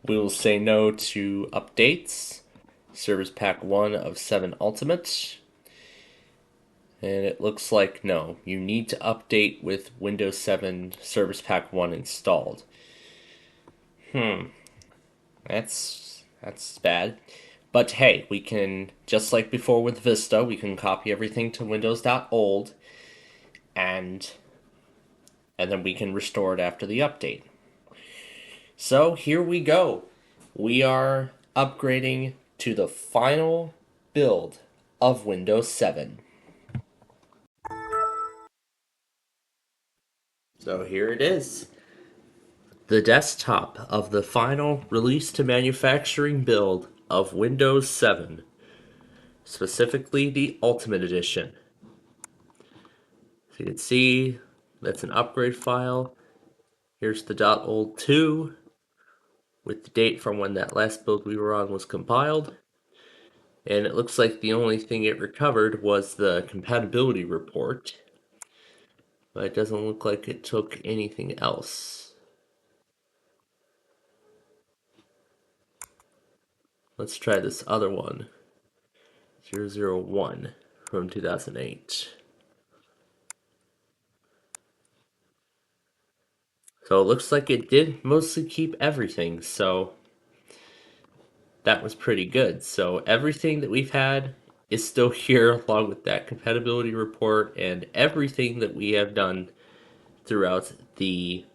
We will say no to updates. Service Pack 1 of 7 Ultimate. And it looks like no, you need to update with Windows 7 Service Pack 1 installed. That's bad. But hey, we can, just like before with Vista, we can copy everything to Windows.old and then we can restore it after the update. So here we go. We are upgrading to the final build of Windows 7. So here it is. The desktop of the final release to manufacturing build of Windows 7, specifically the Ultimate Edition. So you can see that's an upgrade file. Here's the .old 2 with the date from when that last build we were on was compiled. And it looks like the only thing it recovered was the compatibility report. But it doesn't look like it took anything else. Let's try this other one. 001 from 2008. So it looks like it did mostly keep everything, so that was pretty good. So everything that we've had is still here along with that compatibility report and everything that we have done throughout the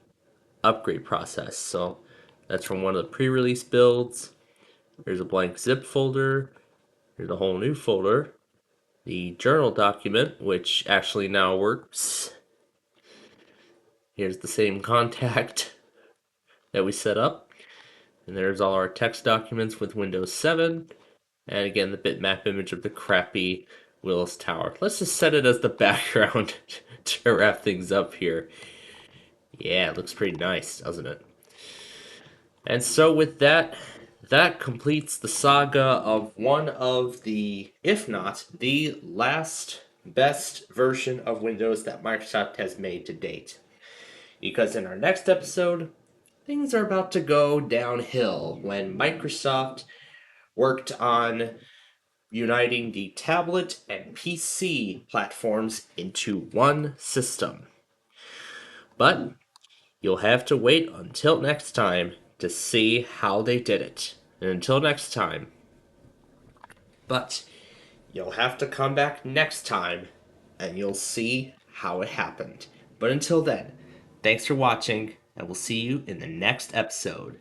upgrade process. So that's from one of the pre-release builds. There's a blank zip folder. There's a whole new folder. The journal document, which actually now works. Here's the same contact that we set up. And there's all our text documents with Windows 7. And again, the bitmap image of the crappy Willis Tower. Let's just set it as the background to wrap things up here. Yeah, it looks pretty nice, doesn't it? And so with that, that completes the saga of one of the, if not the last best version of Windows that Microsoft has made to date. Because in our next episode, things are about to go downhill when Microsoft worked on uniting the tablet and PC platforms into one system. But you'll have to wait until next time to see how they did it. And until next time. But you'll have to come back next time and you'll see how it happened. But until then, thanks for watching, and we'll see you in the next episode.